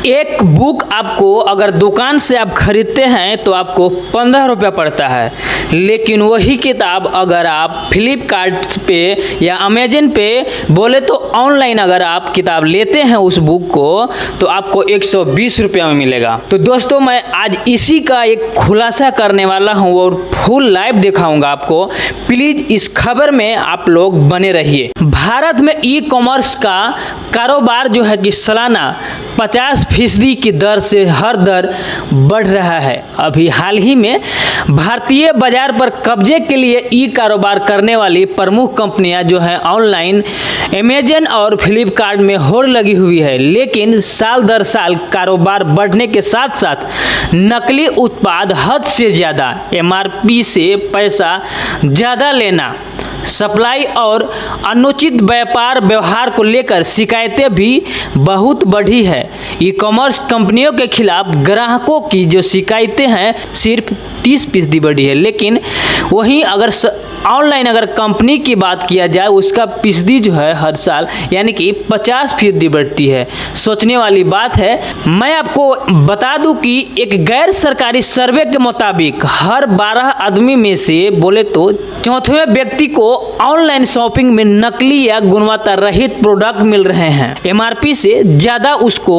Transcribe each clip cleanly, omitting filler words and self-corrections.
एक बुक आपको अगर दुकान से आप खरीदते हैं तो आपको 15 रुपये पड़ता है, लेकिन वही किताब अगर आप फ्लिपकार्ट पे या अमेजन पे बोले तो ऑनलाइन अगर आप किताब लेते हैं उस बुक को तो आपको 120 रुपये में मिलेगा। तो दोस्तों मैं आज इसी का एक खुलासा करने वाला हूँ और फुल लाइव दिखाऊंगा आपको। प्लीज़ इस खबर में आप लोग बने रहिए। भारत में ई कॉमर्स का कारोबार जो है कि सालाना 50% की दर से हर दर बढ़ रहा है। अभी हाल ही में भारतीय बाजार पर कब्जे के लिए ई कारोबार करने वाली प्रमुख कंपनियां जो हैं ऑनलाइन अमेजन और फ्लिपकार्ट में होड़ लगी हुई है, लेकिन साल दर साल कारोबार बढ़ने के साथ साथ नकली उत्पाद हद से ज़्यादा MRP से पैसा ज़्यादा लेना, सप्लाई और अनुचित व्यापार व्यवहार को लेकर शिकायतें भी बहुत बढ़ी है। ई कॉमर्स कंपनियों के खिलाफ ग्राहकों की जो शिकायतें हैं सिर्फ 30% बढ़ी है, लेकिन वहीं अगर ऑनलाइन अगर कंपनी की बात किया जाए उसका फीसदी जो है हर साल यानी कि 50% बढ़ती है। सोचने वाली बात है। मैं आपको बता दूं कि एक गैर सरकारी सर्वे के मुताबिक हर 12 आदमी में से बोले तो चौथे व्यक्ति को ऑनलाइन शॉपिंग में नकली या गुणवत्ता रहित प्रोडक्ट मिल रहे हैं। MRP से ज़्यादा उसको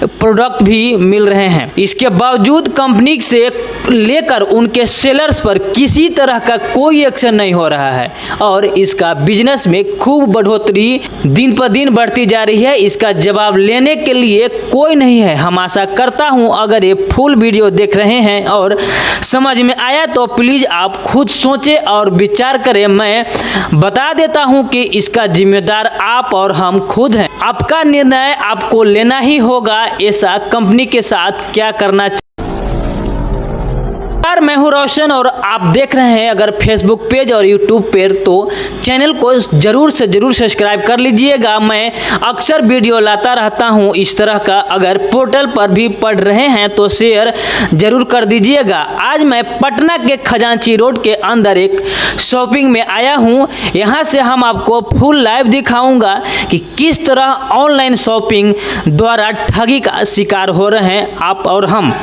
प्रोडक्ट भी मिल रहे हैं। इसके बावजूद कंपनी से लेकर उनके सेलर्स पर किसी तरह का कोई एक्शन नहीं हो रहा है और इसका बिजनेस में खूब बढ़ोतरी दिन पर दिन बढ़ती जा रही है। इसका जवाब लेने के लिए कोई नहीं है। हम आशा करता हूं अगर ये फुल वीडियो देख रहे हैं और समझ में आया तो प्लीज़ आप खुद सोचें और विचार करें। मैं बता देता हूं कि इसका जिम्मेदार आप और हम खुद हैं। आपका निर्णय आपको लेना ही होगा ऐसा कंपनी के साथ क्या करना चाहिए। मैं हूं रोशन और आप देख रहे हैं अगर फेसबुक पेज और यूट्यूब पर तो चैनल को जरूर से जरूर सब्सक्राइब कर लीजिएगा। मैं अक्सर वीडियो लाता रहता हूं इस तरह का। अगर पोर्टल पर भी पढ़ रहे हैं तो शेयर जरूर कर दीजिएगा। आज मैं पटना के खजांची रोड के अंदर एक शॉपिंग में आया हूं। यहां से हम आपको फुल लाइव दिखाऊंगा कि किस तरह ऑनलाइन शॉपिंग द्वारा ठगी का शिकार हो रहे हैं आप और हम।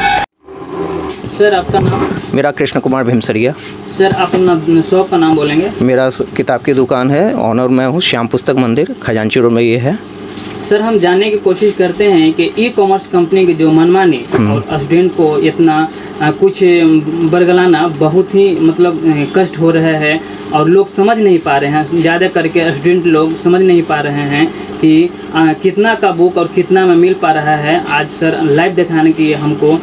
सर आपका नाम? मेरा कृष्ण कुमार भीमसरिया। सर आप अपना शॉप का नाम बोलेंगे? मेरा किताब की दुकान है, ऑनर मैं हूँ। श्याम पुस्तक मंदिर खजांची रोड में ये है। सर हम जानने की कोशिश करते हैं कि ई कॉमर्स कंपनी की जो मनमानी और स्टूडेंट को इतना कुछ बरगलाना बहुत ही मतलब कष्ट हो रहा है और लोग समझ नहीं पा रहे हैं। ज़्यादा करके स्टूडेंट लोग समझ नहीं पा रहे हैं कि कितना का बुक और कितना में मिल पा रहा है। आज सर लाइव दिखाने की हमको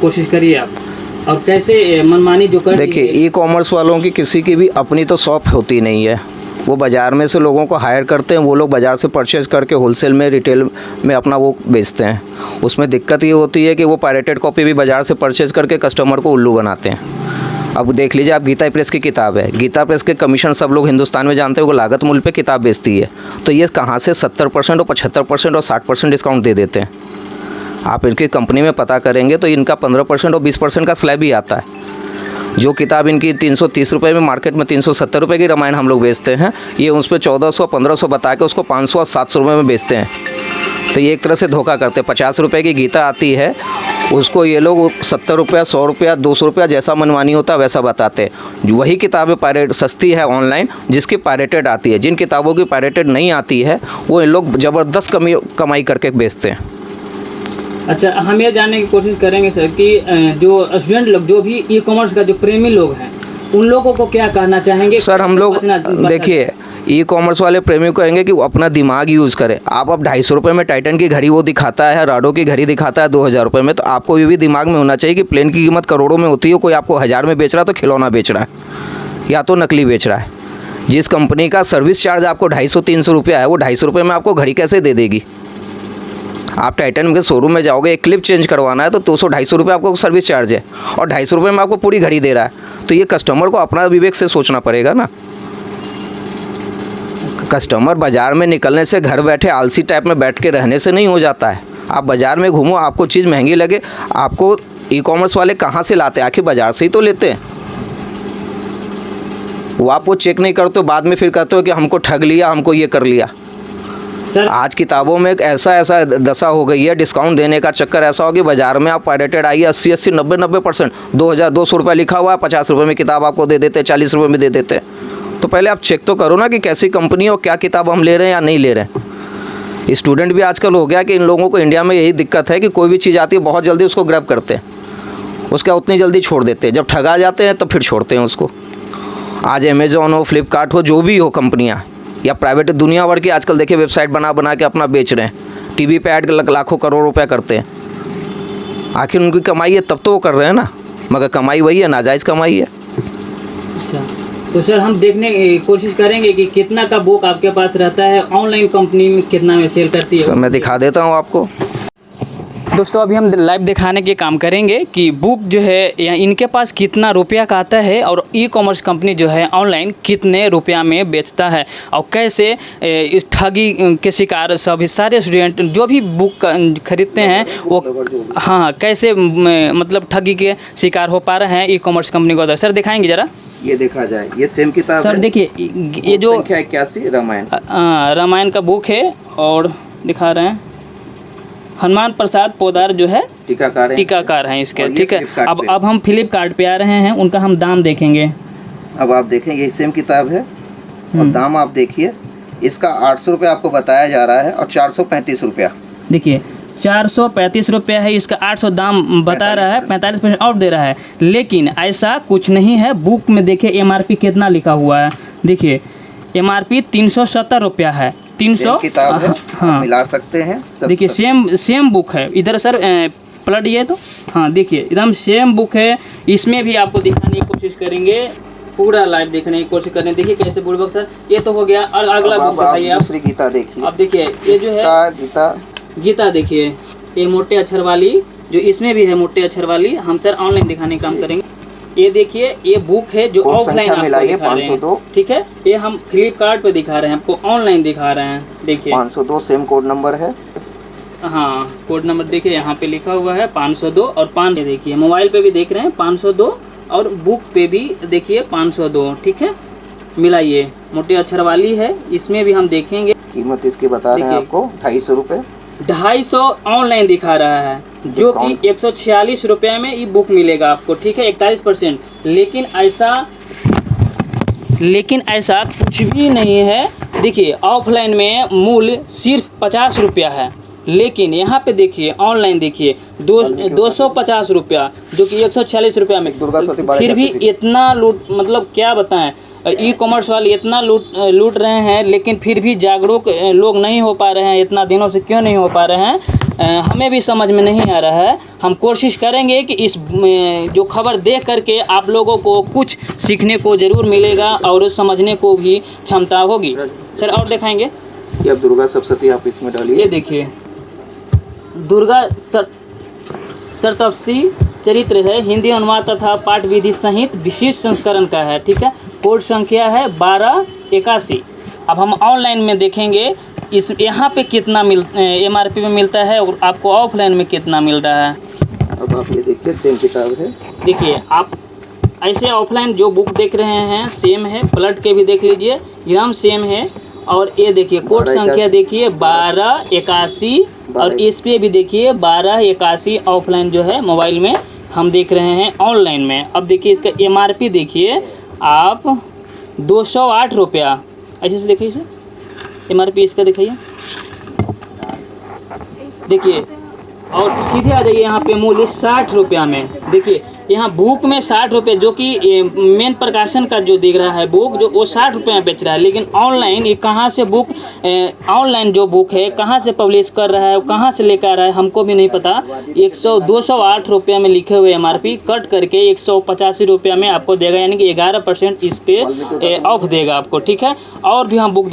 कोशिश करिए आप। और कैसे मनमानी जो कर देखिए, ई कॉमर्स वालों की किसी की भी अपनी तो शॉप होती नहीं है। वो बाज़ार में से लोगों को हायर करते हैं, वो लोग बाज़ार से परचेज़ करके होलसेल में रिटेल में अपना वो बेचते हैं। उसमें दिक्कत ये होती है कि वो पायरेटेड कॉपी भी बाज़ार से परचेज़ करके कस्टमर को उल्लू बनाते हैं। अब देख लीजिए आप, गीता प्रेस की किताब है। गीता प्रेस के कमीशन सब लोग हिंदुस्तान में जानते हैं, वो लागत मूल्य पे किताब बेचती है। तो ये कहाँ से 70% और 75% और 60% डिस्काउंट दे देते हैं। आप इनकी कंपनी में पता करेंगे तो इनका 15% और 20% का स्लैब ही आता है। जो किताब इनकी 330 रुपये में मार्केट में 370 रुपये की रामायण हम लोग बेचते हैं, ये उस पर 1400-1500 बता के उसको 500 और 700 रुपये में बेचते हैं। तो ये एक तरह से धोखा करते हैं। 50 रुपये की गीता आती है, उसको ये लोग 70 रुपया, 100 रुपया, 200 रुपया जैसा मनमानी होता है वैसा बताते हैं। वही किताबें पायरेट सस्ती है ऑनलाइन जिसकी पायरेटेड आती है। जिन किताबों की पायरेटेड नहीं आती है वो इन लोग ज़बरदस्त कमाई करके बेचते हैं। अच्छा, हम ये जानने की कोशिश करेंगे सर कि जो स्टूडेंट लोग, जो भी ई कॉमर्स का जो प्रेमी लोग हैं, उन लोगों को क्या कहना चाहेंगे? सर हम लोग देखिए, ई कॉमर्स वाले प्रेमी को कहेंगे कि वो अपना दिमाग यूज़ करें। आप अब 250 रुपये में टाइटन की घड़ी वो दिखाता है, राडो की घड़ी दिखाता है 2000 रुपये में, तो आपको ये भी दिमाग में होना चाहिए कि प्लेन की कीमत करोड़ों में होती है। कोई आपको 1000 में बेच रहा है तो खिलौना बेच रहा है या तो नकली बेच रहा है। जिस कंपनी का सर्विस चार्ज आपको 250-300 रुपया है, वो 250 रुपये में आपको घड़ी कैसे दे देगी? आप टाइटन के शोरूम में जाओगे, एक क्लिप चेंज करवाना है तो 200-250 रुपये आपको सर्विस चार्ज है और 250 रुपये में आपको पूरी घड़ी दे रहा है। तो ये कस्टमर को अपना विवेक से सोचना पड़ेगा ना। कस्टमर बाज़ार में निकलने से, घर बैठे आलसी टाइप में बैठ के रहने से नहीं हो जाता है। आप बाज़ार में घूमो, आपको चीज़ महंगी लगे, आपको ई कॉमर्स वाले कहाँ से लाते हैं? आखिर बाज़ार से ही तो लेते हैं। वो आप वो चेक नहीं करते, बाद में फिर कहते हो कि हमको ठग लिया, हमको ये कर लिया। सर आज किताबों में एक ऐसा दशा हो गई है, डिस्काउंट देने का चक्कर ऐसा हो कि बाजार में आप पायरेटेड आइए 80-80, 90-90%, 2,200 रुपये लिखा हुआ है, 50 रुपये में किताब आपको दे देते, 40 रुपये में दे देते। तो पहले आप चेक तो करो ना कि कैसी कंपनी और क्या किताब हम ले रहे हैं या नहीं ले रहे हैं। स्टूडेंट भी आजकल हो गया कि इन लोगों को इंडिया में यही दिक्कत है कि कोई भी चीज़ आती है बहुत जल्दी उसको ग्रैब करते हैं, उसका उतनी जल्दी छोड़ देते हैं, जब ठगा जाते हैं तो फिर छोड़ते हैं उसको। आज अमेज़ॉन हो, फ्लिपकार्ट हो, जो भी हो कंपनियाँ या प्राइवेट दुनिया भर की आजकल देखिए वेबसाइट बना के अपना बेच रहे हैं, टीवी पे ऐड लाखों करोड़ रुपया करते हैं। आखिर उनकी कमाई है तब तो वो कर रहे हैं ना, मगर कमाई वही है, नाजायज़ कमाई है। अच्छा, तो सर हम देखने की कोशिश करेंगे कि कितना का बुक आपके पास रहता है, ऑनलाइन कंपनी में कितना में सेल करती है। सर मैं दिखा देता हूँ आपको। दोस्तों अभी हम लाइव दिखाने के काम करेंगे कि बुक जो है या इनके पास कितना रुपया का आता है और ई कॉमर्स कंपनी जो है ऑनलाइन कितने रुपया में बेचता है और कैसे इस ठगी के शिकार सभी सारे स्टूडेंट जो भी बुक खरीदते हैं वो हाँ कैसे मतलब ठगी के शिकार हो पा रहे हैं ई कॉमर्स कंपनी को। सर दिखाएंगे ज़रा, ये देखा जाए, ये सेम किताब सर है। देखिए ये जो 81 रामायण, रामायण का बुक है और दिखा रहे हैं हनुमान प्रसाद पोदार जो है टीकाकार हैं इसके, ठीक है। अब हम फ्लिपकार्ट पे आ रहे हैं, उनका हम दाम देखेंगे। अब आप देखें ये सेम किताब है और दाम आप देखिए, इसका 800 रुपये आपको बताया जा रहा है और 435 रुपया। देखिए 435 रुपया है, इसका 800 दाम बता रहा है, 45% ऑफ दे रहा है। लेकिन ऐसा कुछ नहीं है, बुक में देखिए MRP कितना लिखा हुआ है। देखिए MRP 370 रुपया है। 300 किताब है, हाँ मिला सकते हैं। देखिए सेम बुक है इधर सर पलट ये तो हाँ देखिए एकदम सेम बुक है। इसमें भी आपको दिखाने की कोशिश करेंगे, पूरा लाइव देखने की कोशिश करें। देखिए कैसे बुड़बक सर, ये तो हो गया। और अगला बुक बताइए आप। दूसरी गीता देखिए, अब देखिए ये जो है गीता देखिए, ये मोटे अक्षर वाली जो इसमें भी है मोटे अक्षर वाली, हम सर ऑनलाइन दिखाने का काम करेंगे। ये देखिए ये बुक है जो ऑफलाइन आपको दिखा रहे हैं, ठीक है। ये हम फ्लिपकार्ट पे दिखा रहे हैं, आपको ऑनलाइन दिखा रहे हैं। देखिए 502 सेम कोड नंबर है। हाँ कोड नंबर देखिए यहाँ पे लिखा हुआ है 502 और 5 देखिए मोबाइल पे भी देख रहे हैं 502 और बुक पे भी देखिए 502, ठीक है। मिलाइए, मोटे अक्षर वाली है, इसमें भी हम देखेंगे। कीमत इसकी बता रहे हैं आपको 250 रुपये, 250 ऑनलाइन दिखा रहा है, जो कि 146 रुपये में ये बुक मिलेगा आपको, ठीक है। 41%। लेकिन ऐसा कुछ भी नहीं है। देखिए ऑफलाइन में मूल्य सिर्फ 50 रुपया है, लेकिन यहाँ पे देखिए ऑनलाइन देखिए 250 रुपया, जो कि 146 रुपया में। फिर भी इतना लूट, मतलब क्या बताएं, ई कॉमर्स वाले इतना लूट रहे हैं, लेकिन फिर भी जागरूक लोग नहीं हो पा रहे हैं। इतना दिनों से क्यों नहीं हो पा रहे हैं हमें भी समझ में नहीं आ रहा है। हम कोशिश करेंगे कि इस जो खबर देख करके आप लोगों को कुछ सीखने को ज़रूर मिलेगा और समझने को भी क्षमता होगी। सर और दिखाएंगे, ये अब दुर्गा सप्तशती आप इसमें डालिए। ये देखिए दुर्गा सप्तशती चरित्र है, हिंदी अनुवाद तथा पाठ विधि सहित विशेष संस्करण का है, ठीक है। कोड संख्या है 1281। अब हम ऑनलाइन में देखेंगे इस यहाँ पे कितना MRP में मिलता है और आपको ऑफलाइन में कितना मिल रहा है। अब आप ये देखिए सेम किताब है। देखिए आप ऐसे ऑफलाइन जो बुक देख रहे हैं सेम है, पलट के भी देख लीजिए एकदम सेम है। और ये देखिए कोड संख्या देखिए 1281 और इस पे भी देखिए 1281 ऑफलाइन जो है मोबाइल में हम देख रहे हैं ऑनलाइन में। अब देखिए इसका MRP देखिए आप 208 रुपया, ऐसे से देखिए इसे MRP इसका दिखाइए, देखिए। और सीधे आ जाइए यहाँ पे मूल्य 60 रुपया में। देखिए यहाँ बुक में 60 रुपये, जो कि मेन प्रकाशन का जो दिख रहा है बुक जो वो 60 रुपये में बेच रहा है। लेकिन ऑनलाइन ये कहाँ से बुक ऑनलाइन जो बुक है कहाँ से पब्लिश कर रहा है, कहाँ से लेकर आ रहा है हमको भी नहीं पता। 208 रुपये में लिखे हुए MRP कट करके 185 रुपये में आपको देगा, यानी कि 11% इस पे ऑफ देगा आपको, ठीक है। और भी हम बुक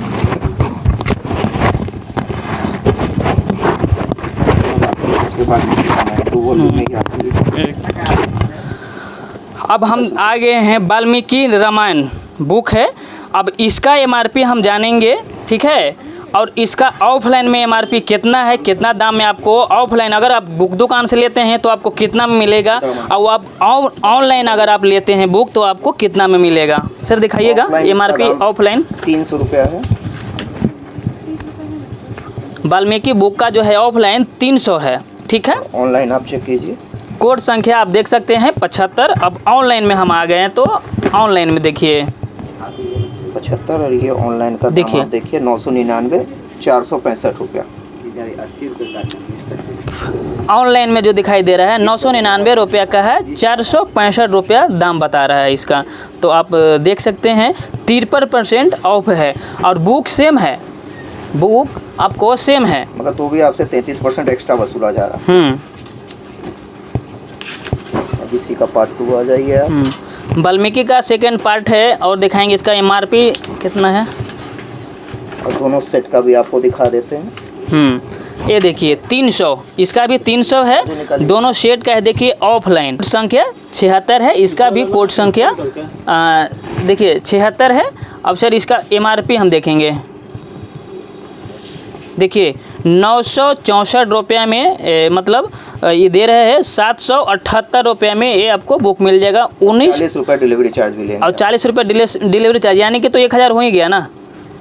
अब हम आ गए हैं वाल्मीकि रामायण बुक है। अब इसका MRP हम जानेंगे, ठीक है। और इसका ऑफलाइन में MRP कितना है, कितना दाम में आपको ऑफलाइन अगर आप बुक दुकान से लेते हैं तो आपको कितना में मिलेगा, और आप ऑनलाइन अगर आप लेते हैं बुक तो आपको कितना में मिलेगा। सर दिखाइएगा MRP ऑफलाइन 300 रुपया है। वाल्मीकि बुक का जो है ऑफलाइन 300 है, ठीक है। ऑनलाइन आप चेक कीजिए, कोड संख्या आप देख सकते हैं 75। अब ऑनलाइन में हम आ गए हैं, तो ऑनलाइन में देखिए 75 और ये ऑनलाइन का देखिए। दाम आप देखिए 999 465 रुपया। ऑनलाइन में जो दिखाई दे रहा है 999 रुपया का है, 465 रुपया दाम बता रहा है इसका। तो आप देख सकते हैं 53% ऑफ है और बुक सेम है, बुक आपको सेम है, मगर तो भी आपसे 33% एक्स्ट्रा वसूला जा रहा है। अब इसी का पार्ट 2 आ जाइए आप। वाल्मीकि का सेकंड पार्ट है और दिखाएंगे इसका एमआरपी कितना है। और दोनों सेट का भी आपको दिखा देते हैं। ये देखिए 300, इसका भी 300 है, दोनों सेट का है। देखिए ऑफलाइन कोड संख्या 76 है, इसका भी कोड संख्या देखिए 76 है। अब सर इसका एमआरपी हम देखेंगे, देखिए 964 रुपया में मतलब ये दे रहे हैं 778 रुपये में ये आपको बुक मिल जाएगा। 40 रुपये डिलीवरी चार्ज भी लेंगे और 40 रुपये डिलीवरी चार्ज, यानी कि तो 1000 हो ही गया ना।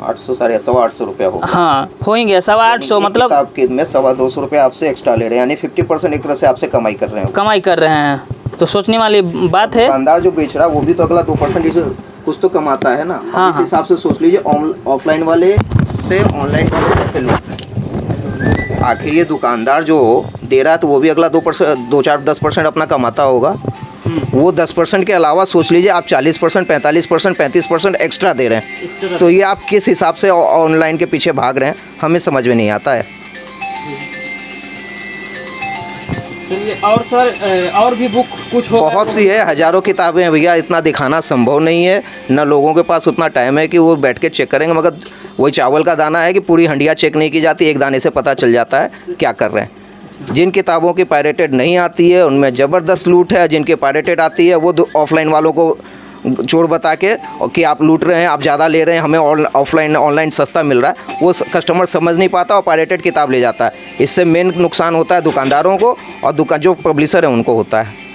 800 साढ़े 800 रुपया होगा। हाँ हो ही गया, 850 मतलब आपके में 250 रुपये आपसे एक्स्ट्रा ले रहे हैं, यानी 50% एक तरह से आपसे कमाई कर रहे हैं। कमाई कर रहे हैं, तो सोचने वाली बात है। दुकानदार जो बेच रहा है वो भी तो अगला 2% कुछ तो कमाता है ना। हाँ, इस हिसाब से सोच लीजिए ऑफलाइन वाले से ऑनलाइन वाले कैसे लूट रहे हैं। आखिर ये दुकानदार जो दे रहा है तो वो भी अगला 2%, 2-4-10% अपना कमाता होगा। वो 10% के अलावा सोच लीजिए आप 40%, 45%, 35% एक्स्ट्रा दे रहे हैं। तो ये आप किस हिसाब से ऑनलाइन के पीछे भाग रहे हैं, हमें समझ में नहीं आता है। और सर और भी बुक कुछ हो, बहुत सी है, हज़ारों किताबें हैं भैया, इतना दिखाना संभव नहीं है, न लोगों के पास उतना टाइम है कि वो बैठ के चेक करेंगे। मगर वही चावल का दाना है कि पूरी हंडिया चेक नहीं की जाती, एक दाने से पता चल जाता है क्या कर रहे हैं। जिन किताबों की पायरेटेड नहीं आती है उनमें ज़बरदस्त लूट है, जिनकी पायरेटेड आती है वो ऑफलाइन वालों को चोर बता के कि आप लूट रहे हैं, आप ज़्यादा ले रहे हैं, हमें ऑनलाइन सस्ता मिल रहा है, वो कस्टमर समझ नहीं पाता और पायरेटेड किताब ले जाता है। इससे मेन नुकसान होता है दुकानदारों को और जो पब्लिशर है उनको होता है।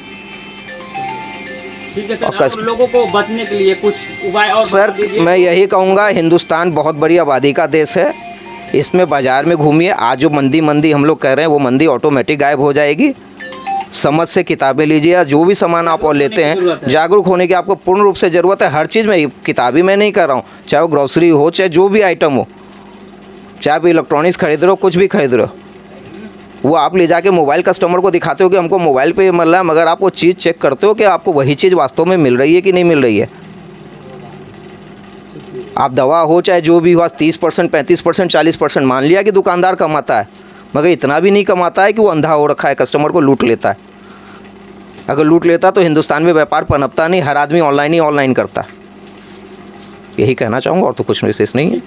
ठीक है सर, और लोगों को बचने के लिए कुछ उपाय और सर मैं यही कहूँगा, हिंदुस्तान बहुत बड़ी आबादी का देश है, इसमें बाज़ार में घूमिए। आज जो मंदी हम लोग कह रहे हैं वो मंदी ऑटोमेटिक गायब हो जाएगी। समझ से किताबें लीजिए, या जो भी सामान आप और लेते हैं, जागरूक होने की आपको पूर्ण रूप से ज़रूरत है। हर चीज़ में, किताबी मैं नहीं कर रहा हूँ, चाहे वो ग्रॉसरी हो, चाहे जो भी आइटम हो, चाहे आप इलेक्ट्रॉनिक्स खरीद रहे हो, कुछ भी खरीद रहे हो, वो आप ले जाके मोबाइल कस्टमर को दिखाते हो कि हमको मोबाइल पे मिल रहा है, मगर आप वो चीज़ चेक करते हो कि आपको वही चीज़ वास्तव में मिल रही है कि नहीं मिल रही है। आप दवा हो चाहे जो भी हो, 30%, 35%, 40% मान लिया कि दुकानदार कमाता है, मगर इतना भी नहीं कमाता है कि वो अंधा हो रखा है, कस्टमर को लूट लेता है। अगर लूट लेता तो हिंदुस्तान में व्यापार पनपता नहीं, हर आदमी ऑनलाइन ही ऑनलाइन करता। यही कहना चाहूँगा, और तो कुछ विशेष नहीं है।